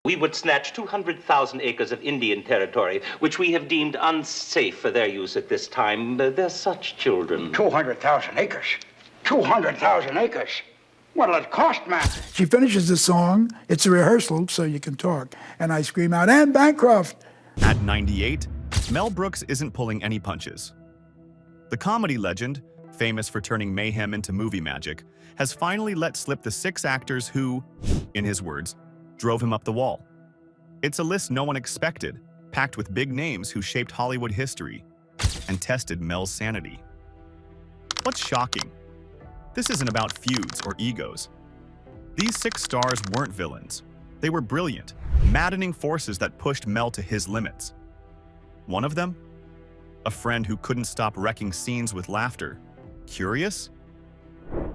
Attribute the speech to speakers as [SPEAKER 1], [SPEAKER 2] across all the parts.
[SPEAKER 1] We would snatch 200,000 acres of Indian territory, which we have deemed unsafe for their use at this time. They're such children.
[SPEAKER 2] 200,000 acres? 200,000 acres? What'll it cost, man?
[SPEAKER 3] She finishes the song, it's a rehearsal, so you can talk, and I scream out, "And Bancroft!"
[SPEAKER 4] At 98, Mel Brooks isn't pulling any punches. The comedy legend, famous for turning mayhem into movie magic, has finally let slip the 6 actors who, in his words, drove him up the wall. It's a list no one expected, packed with big names who shaped Hollywood history and tested Mel's sanity. What's shocking? This isn't about feuds or egos. These 6 stars weren't villains. They were brilliant, maddening forces that pushed Mel to his limits. One of them? A friend who couldn't stop wrecking scenes with laughter. Curious?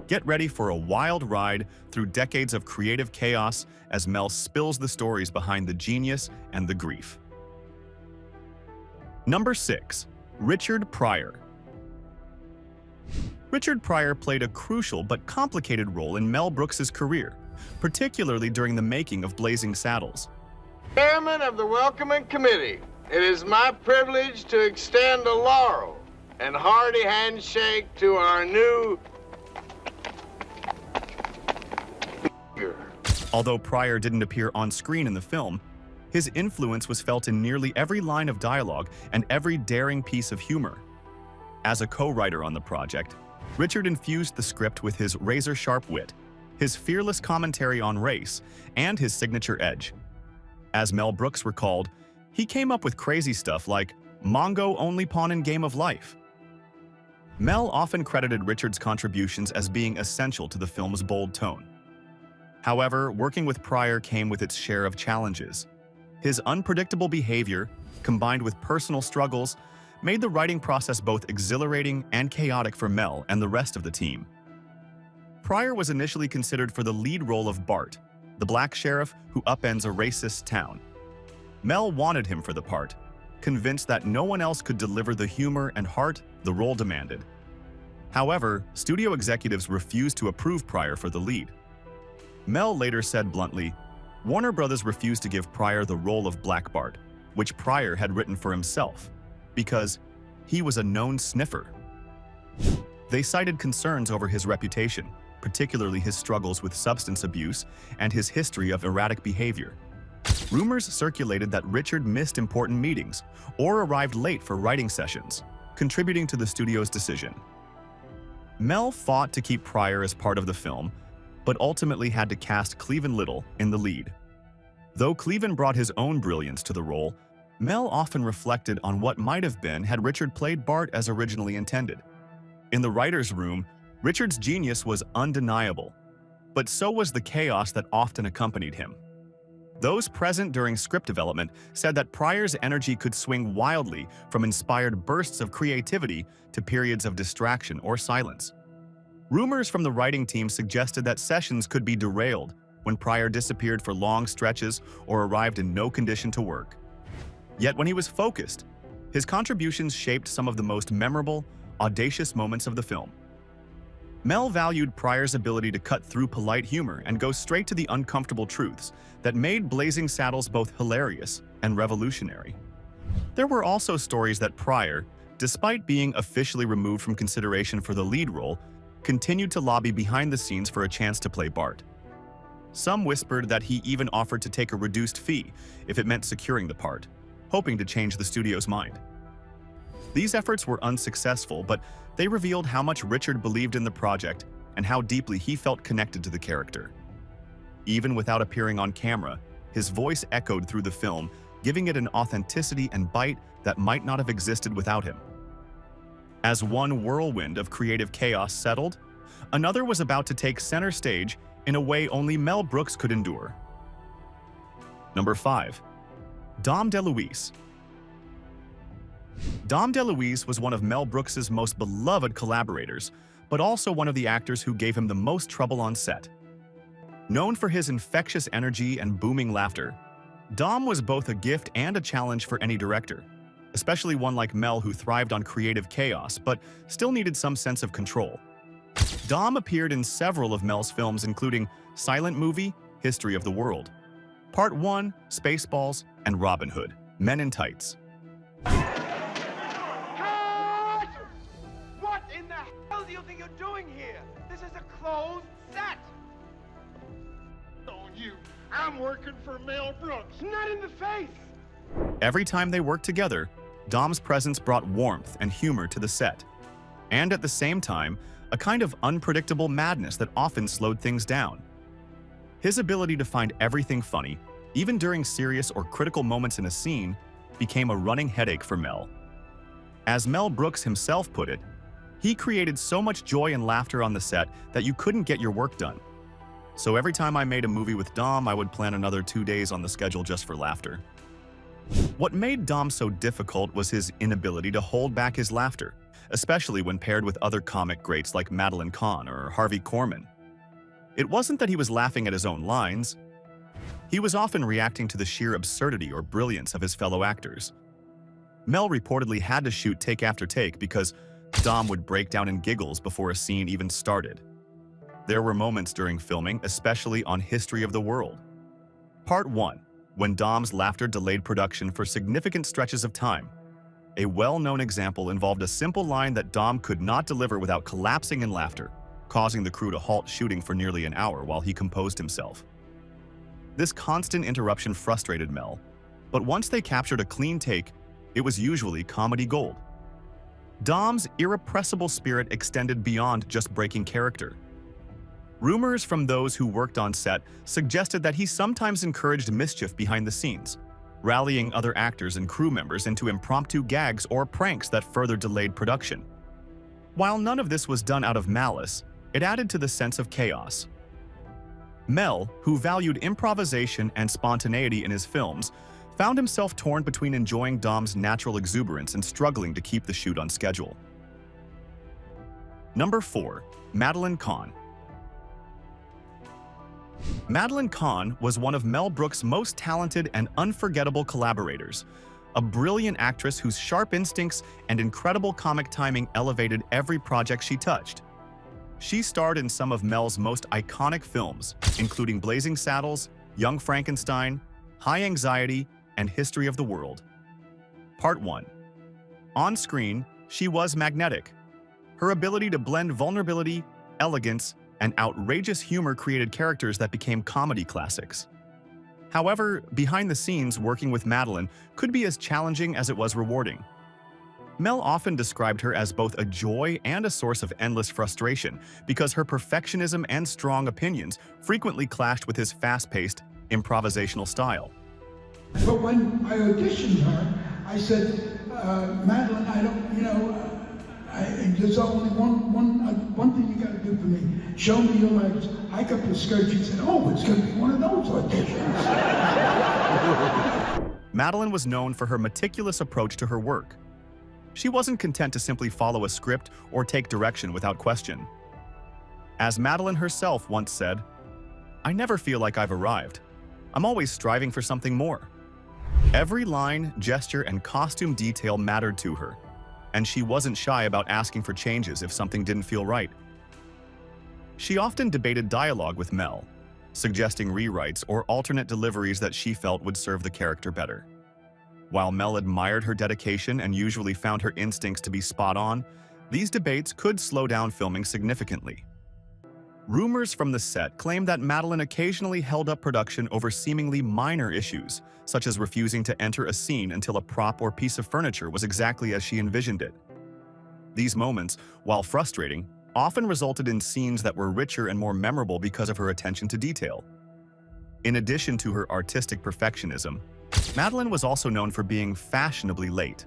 [SPEAKER 4] Get ready for a wild ride through decades of creative chaos as Mel spills the stories behind the genius and the grief. Number 6. Richard Pryor. Richard Pryor played a crucial but complicated role in Mel Brooks's career, particularly during the making of Blazing Saddles.
[SPEAKER 5] Chairman of the Welcoming Committee, it is my privilege to extend a laurel and hearty handshake to our new...
[SPEAKER 4] Although Pryor didn't appear on screen in the film, his influence was felt in nearly every line of dialogue and every daring piece of humor. As a co-writer on the project, Richard infused the script with his razor-sharp wit, his fearless commentary on race, and his signature edge. As Mel Brooks recalled, he came up with crazy stuff like Mongo only pawn in Game of Life. Mel often credited Richard's contributions as being essential to the film's bold tone. However, working with Pryor came with its share of challenges. His unpredictable behavior, combined with personal struggles, made the writing process both exhilarating and chaotic for Mel and the rest of the team. Pryor was initially considered for the lead role of Bart, the black sheriff who upends a racist town. Mel wanted him for the part, convinced that no one else could deliver the humor and heart the role demanded. However, studio executives refused to approve Pryor for the lead. Mel later said bluntly, Warner Brothers refused to give Pryor the role of Black Bart, which Pryor had written for himself, because he was a known sniffer. They cited concerns over his reputation, particularly his struggles with substance abuse and his history of erratic behavior. Rumors circulated that Richard missed important meetings or arrived late for writing sessions, contributing to the studio's decision. Mel fought to keep Pryor as part of the film, but ultimately had to cast Cleavon Little in the lead. Though Cleavon brought his own brilliance to the role, Mel often reflected on what might have been had Richard played Bart as originally intended. In the writer's room, Richard's genius was undeniable, but so was the chaos that often accompanied him. Those present during script development said that Pryor's energy could swing wildly from inspired bursts of creativity to periods of distraction or silence. Rumors from the writing team suggested that sessions could be derailed when Pryor disappeared for long stretches or arrived in no condition to work. Yet when he was focused, his contributions shaped some of the most memorable, audacious moments of the film. Mel valued Pryor's ability to cut through polite humor and go straight to the uncomfortable truths that made Blazing Saddles both hilarious and revolutionary. There were also stories that Pryor, despite being officially removed from consideration for the lead role, continued to lobby behind the scenes for a chance to play Bart. Some whispered that he even offered to take a reduced fee if it meant securing the part, hoping to change the studio's mind. These efforts were unsuccessful, but they revealed how much Richard believed in the project and how deeply he felt connected to the character. Even without appearing on camera, his voice echoed through the film, giving it an authenticity and bite that might not have existed without him. As one whirlwind of creative chaos settled, another was about to take center stage in a way only Mel Brooks could endure. Number 5. Dom DeLuise. Dom DeLuise was one of Mel Brooks's most beloved collaborators, but also one of the actors who gave him the most trouble on set. Known for his infectious energy and booming laughter, Dom was both a gift and a challenge for any director, especially one like Mel who thrived on creative chaos but still needed some sense of control. Dom appeared in several of Mel's films including Silent Movie, History of the World, Part 1, Spaceballs, and Robin Hood, Men in Tights.
[SPEAKER 6] Cut! What in the hell do you think you're doing here? This is a closed set.
[SPEAKER 5] On you. I'm working for Mel Brooks.
[SPEAKER 6] Not in the face.
[SPEAKER 4] Every time they worked together, Dom's presence brought warmth and humor to the set, and at the same time, a kind of unpredictable madness that often slowed things down. His ability to find everything funny, even during serious or critical moments in a scene, became a running headache for Mel. As Mel Brooks himself put it, he created so much joy and laughter on the set that you couldn't get your work done. So every time I made a movie with Dom, I would plan another 2 days on the schedule just for laughter. What made Dom so difficult was his inability to hold back his laughter, especially when paired with other comic greats like Meline Khan or Harvey Korman. It wasn't that he was laughing at his own lines. He was often reacting to the sheer absurdity or brilliance of his fellow actors. Mel reportedly had to shoot take after take because Dom would break down in giggles before a scene even started. There were moments during filming, especially on History of the World. Part 1, when Dom's laughter delayed production for significant stretches of time. A well-known example involved a simple line that Dom could not deliver without collapsing in laughter, causing the crew to halt shooting for nearly an hour while he composed himself. This constant interruption frustrated Mel, but once they captured a clean take, it was usually comedy gold. Dom's irrepressible spirit extended beyond just breaking character. Rumors from those who worked on set suggested that he sometimes encouraged mischief behind the scenes, rallying other actors and crew members into impromptu gags or pranks that further delayed production. While none of this was done out of malice, it added to the sense of chaos. Mel, who valued improvisation and spontaneity in his films, found himself torn between enjoying Dom's natural exuberance and struggling to keep the shoot on schedule. Number 4. Meline Khan. Meline Khan was one of Mel Brooks' most talented and unforgettable collaborators, a brilliant actress whose sharp instincts and incredible comic timing elevated every project she touched. She starred in some of Mel's most iconic films, including Blazing Saddles, Young Frankenstein, High Anxiety, and History of the World. Part 1. On screen, she was magnetic. Her ability to blend vulnerability, elegance, and outrageous humor created characters that became comedy classics. However, behind the scenes, working with Meline could be as challenging as it was rewarding. Mel often described her as both a joy and a source of endless frustration because her perfectionism and strong opinions frequently clashed with his fast-paced, improvisational style.
[SPEAKER 3] But when I auditioned her, I said, Meline, I don't, there's only one thing you got to do for me. Show me your legs, hike up your skirt. She said, oh, it's going to be one of those auditions.
[SPEAKER 4] Meline was known for her meticulous approach to her work. She wasn't content to simply follow a script or take direction without question. As Meline herself once said, I never feel like I've arrived. I'm always striving for something more. Every line, gesture, and costume detail mattered to her, and she wasn't shy about asking for changes if something didn't feel right. She often debated dialogue with Mel, suggesting rewrites or alternate deliveries that she felt would serve the character better. While Mel admired her dedication and usually found her instincts to be spot on, these debates could slow down filming significantly. Rumors from the set claimed that Meline occasionally held up production over seemingly minor issues, such as refusing to enter a scene until a prop or piece of furniture was exactly as she envisioned it. These moments, while frustrating, often resulted in scenes that were richer and more memorable because of her attention to detail. In addition to her artistic perfectionism, Meline was also known for being fashionably late.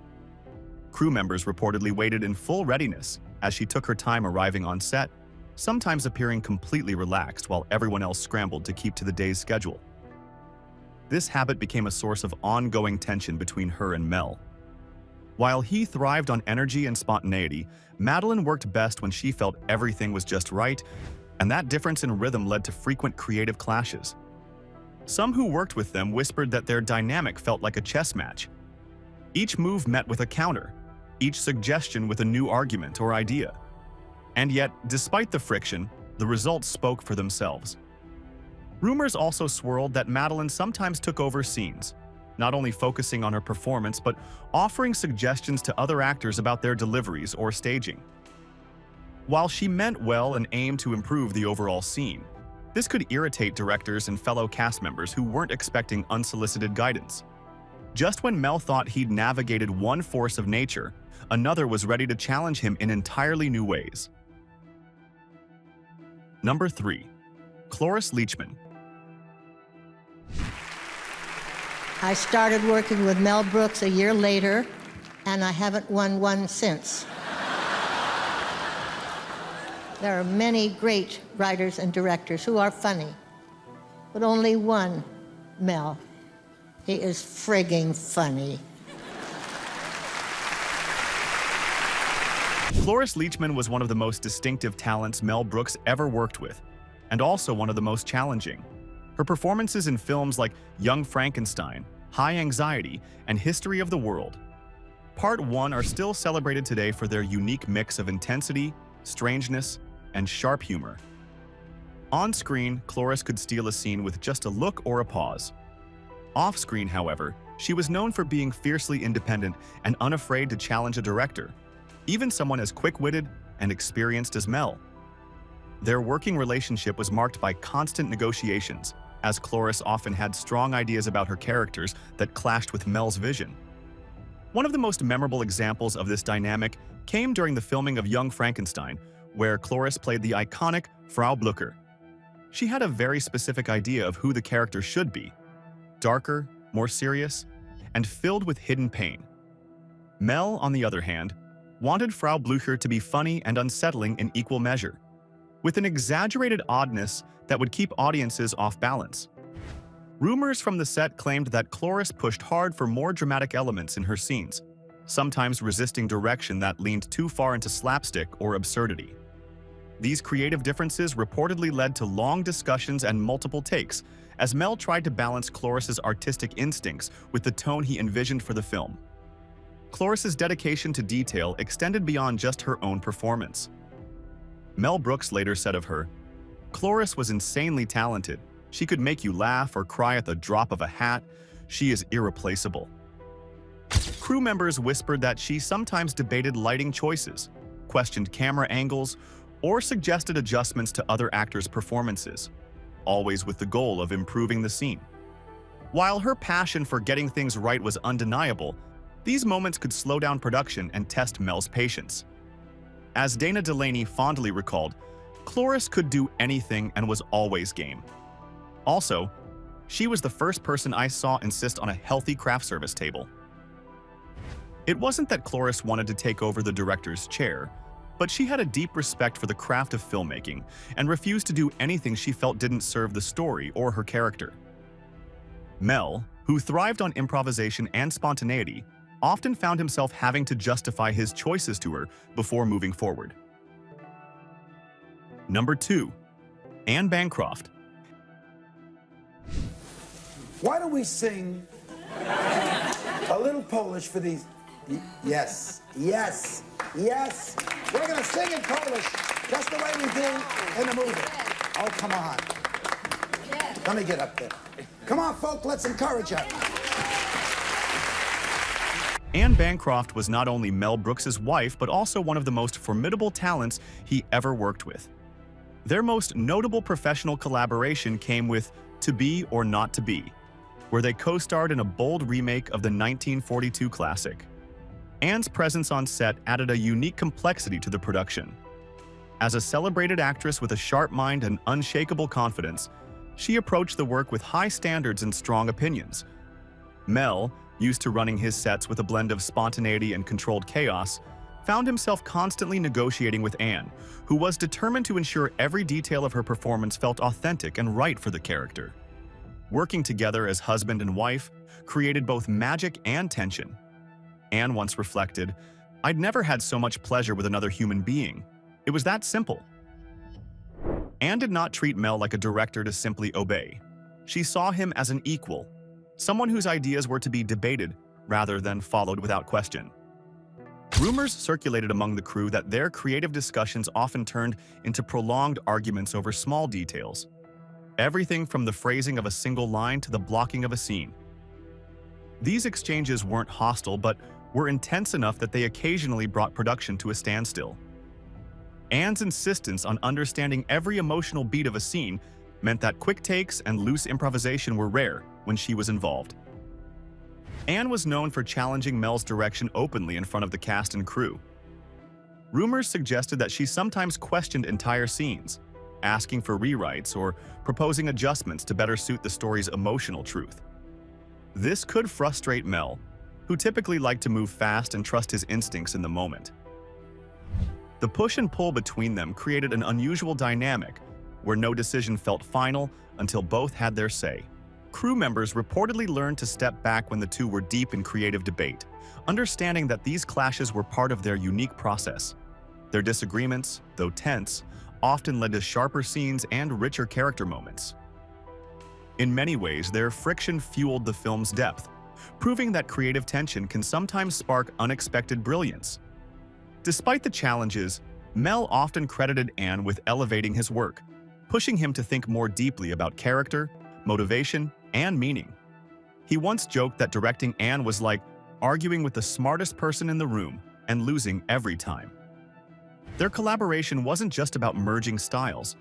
[SPEAKER 4] Crew members reportedly waited in full readiness as she took her time arriving on set, sometimes appearing completely relaxed while everyone else scrambled to keep to the day's schedule. This habit became a source of ongoing tension between her and Mel. While he thrived on energy and spontaneity, Meline worked best when she felt everything was just right, and that difference in rhythm led to frequent creative clashes. Some who worked with them whispered that their dynamic felt like a chess match. Each move met with a counter, each suggestion with a new argument or idea. And yet, despite the friction, the results spoke for themselves. Rumors also swirled that Meline sometimes took over scenes, not only focusing on her performance but offering suggestions to other actors about their deliveries or staging. While she meant well and aimed to improve the overall scene, this could irritate directors and fellow cast members who weren't expecting unsolicited guidance. Just when Mel thought he'd navigated one force of nature, another was ready to challenge him in entirely new ways. Number 3. Chloris Leechman.
[SPEAKER 7] I started working with Mel Brooks a year later, and I haven't won one since. There are many great writers and directors who are funny, but only one, Mel. He is frigging funny.
[SPEAKER 4] Chloris Leechman was one of the most distinctive talents Mel Brooks ever worked with, and also one of the most challenging. Her performances in films like Young Frankenstein, High Anxiety, and History of the World, Part 1 are still celebrated today for their unique mix of intensity, strangeness, and sharp humor. On screen, Chloris could steal a scene with just a look or a pause. Off screen, however, she was known for being fiercely independent and unafraid to challenge a director, even someone as quick-witted and experienced as Mel. Their working relationship was marked by constant negotiations, as Chloris often had strong ideas about her characters that clashed with Mel's vision. One of the most memorable examples of this dynamic came during the filming of Young Frankenstein, where Chloris played the iconic Frau Blücher. She had a very specific idea of who the character should be: darker, more serious, and filled with hidden pain. Mel, on the other hand, wanted Frau Blücher to be funny and unsettling in equal measure, with an exaggerated oddness that would keep audiences off balance. Rumors from the set claimed that Chloris pushed hard for more dramatic elements in her scenes, sometimes resisting direction that leaned too far into slapstick or absurdity. These creative differences reportedly led to long discussions and multiple takes, as Mel tried to balance Chloris's artistic instincts with the tone he envisioned for the film. Chloris's dedication to detail extended beyond just her own performance. Mel Brooks later said of her, "Chloris was insanely talented. She could make you laugh or cry at the drop of a hat. She is irreplaceable." Crew members whispered that she sometimes debated lighting choices, questioned camera angles, or suggested adjustments to other actors' performances, always with the goal of improving the scene. While her passion for getting things right was undeniable, these moments could slow down production and test Mel's patience. As Dana Delaney fondly recalled, Chloris could do anything and was always game. Also, she was the first person I saw insist on a healthy craft service table. It wasn't that Chloris wanted to take over the director's chair, but she had a deep respect for the craft of filmmaking and refused to do anything she felt didn't serve the story or her character. Mel, who thrived on improvisation and spontaneity, often found himself having to justify his choices to her before moving forward. Number 2. Anne Bancroft.
[SPEAKER 8] Why don't we sing a little Polish for these? Yes, yes, yes. We're going to sing in Polish just the way we do in the movie. Oh, come on. Let me get up there. Come on, folk, let's encourage her.
[SPEAKER 4] Anne Bancroft was not only Mel Brooks' wife, but also one of the most formidable talents he ever worked with. Their most notable professional collaboration came with To Be or Not to Be, where they co-starred in a bold remake of the 1942 classic. Anne's presence on set added a unique complexity to the production. As a celebrated actress with a sharp mind and unshakable confidence, she approached the work with high standards and strong opinions. Mel, used to running his sets with a blend of spontaneity and controlled chaos, found himself constantly negotiating with Anne, who was determined to ensure every detail of her performance felt authentic and right for the character. Working together as husband and wife created both magic and tension. Anne once reflected, "I'd never had so much pleasure with another human being. It was that simple." Anne did not treat Mel like a director to simply obey. She saw him as an equal, someone whose ideas were to be debated rather than followed without question. Rumors circulated among the crew that their creative discussions often turned into prolonged arguments over small details. everything from the phrasing of a single line to the blocking of a scene. These exchanges weren't hostile, but were intense enough that they occasionally brought production to a standstill. Anne's insistence on understanding every emotional beat of a scene meant that quick takes and loose improvisation were rare when she was involved. Anne was known for challenging Mel's direction openly in front of the cast and crew. Rumors suggested that she sometimes questioned entire scenes, asking for rewrites or proposing adjustments to better suit the story's emotional truth. This could frustrate Mel, who typically liked to move fast and trust his instincts in the moment. The push and pull between them created an unusual dynamic where no decision felt final until both had their say. Crew members reportedly learned to step back when the two were deep in creative debate, understanding that these clashes were part of their unique process. Their disagreements, though tense, often led to sharper scenes and richer character moments. In many ways, their friction fueled the film's depth, proving that creative tension can sometimes spark unexpected brilliance. Despite the challenges, Mel often credited Anne with elevating his work, pushing him to think more deeply about character, motivation, and meaning. He once joked that directing Anne was like arguing with the smartest person in the room and losing every time. Their collaboration wasn't just about merging styles.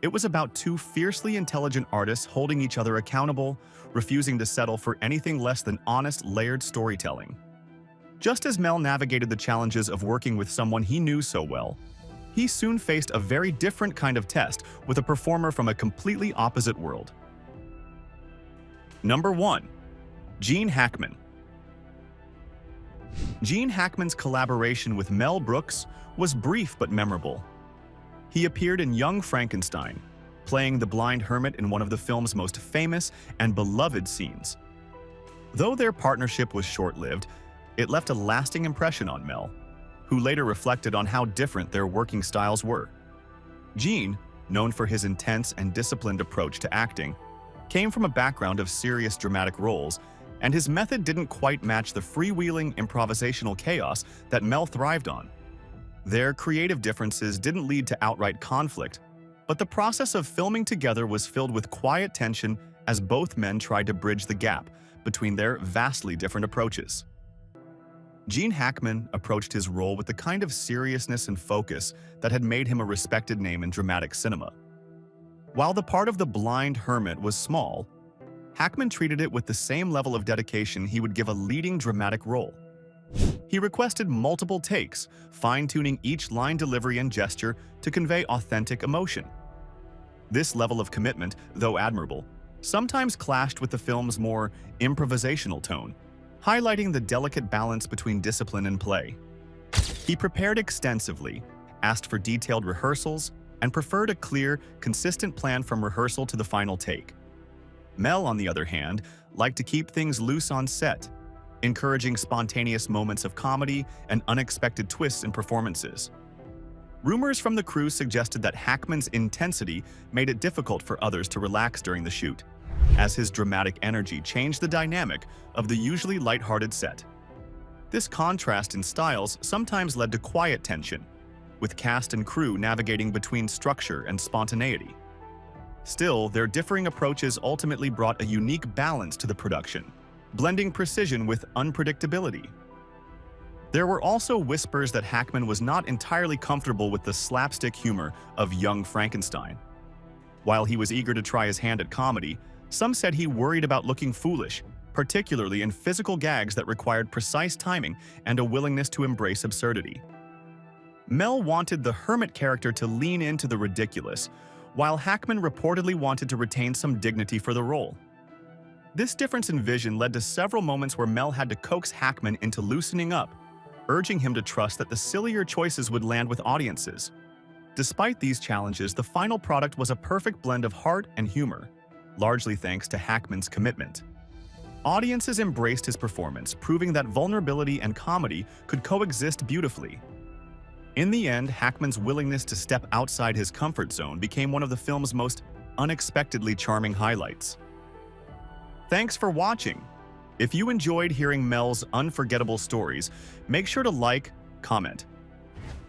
[SPEAKER 4] It was about two fiercely intelligent artists holding each other accountable, refusing to settle for anything less than honest, layered storytelling. Just as Mel navigated the challenges of working with someone he knew so well, he soon faced a very different kind of test with a performer from a completely opposite world. Number 1. Gene Hackman. Gene Hackman's collaboration with Mel Brooks was brief but memorable. He appeared in Young Frankenstein, playing the blind hermit in one of the film's most famous and beloved scenes. Though their partnership was short-lived, it left a lasting impression on Mel, who later reflected on how different their working styles were. Gene, known for his intense and disciplined approach to acting, came from a background of serious dramatic roles, and his method didn't quite match the freewheeling improvisational chaos that Mel thrived on. Their creative differences didn't lead to outright conflict, but the process of filming together was filled with quiet tension as both men tried to bridge the gap between their vastly different approaches. Gene Hackman approached his role with the kind of seriousness and focus that had made him a respected name in dramatic cinema. While the part of the blind hermit was small, Hackman treated it with the same level of dedication he would give a leading dramatic role. He requested multiple takes, fine-tuning each line delivery and gesture to convey authentic emotion. This level of commitment, though admirable, sometimes clashed with the film's more improvisational tone, highlighting the delicate balance between discipline and play. He prepared extensively, asked for detailed rehearsals, and preferred a clear, consistent plan from rehearsal to the final take. Mel, on the other hand, liked to keep things loose on set, encouraging spontaneous moments of comedy and unexpected twists in performances. Rumors from the crew suggested that Hackman's intensity made it difficult for others to relax during the shoot, as his dramatic energy changed the dynamic of the usually lighthearted set. This contrast in styles sometimes led to quiet tension, with cast and crew navigating between structure and spontaneity. Still, their differing approaches ultimately brought a unique balance to the production, blending precision with unpredictability. There were also whispers that Hackman was not entirely comfortable with the slapstick humor of Young Frankenstein. While he was eager to try his hand at comedy, some said he worried about looking foolish, particularly in physical gags that required precise timing and a willingness to embrace absurdity. Mel wanted the hermit character to lean into the ridiculous, while Hackman reportedly wanted to retain some dignity for the role. This difference in vision led to several moments where Mel had to coax Hackman into loosening up, urging him to trust that the sillier choices would land with audiences. Despite these challenges, the final product was a perfect blend of heart and humor, largely thanks to Hackman's commitment. Audiences embraced his performance, proving that vulnerability and comedy could coexist beautifully. In the end, Hackman's willingness to step outside his comfort zone became one of the film's most unexpectedly charming highlights. Thanks for watching. If you enjoyed hearing Mel's unforgettable stories, make sure to like, comment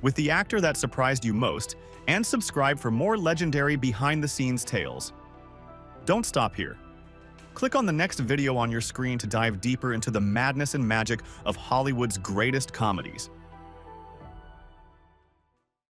[SPEAKER 4] with the actor that surprised you most, and subscribe for more legendary behind-the-scenes tales. Don't stop here. Click on the next video on your screen to dive deeper into the madness and magic of Hollywood's greatest comedies.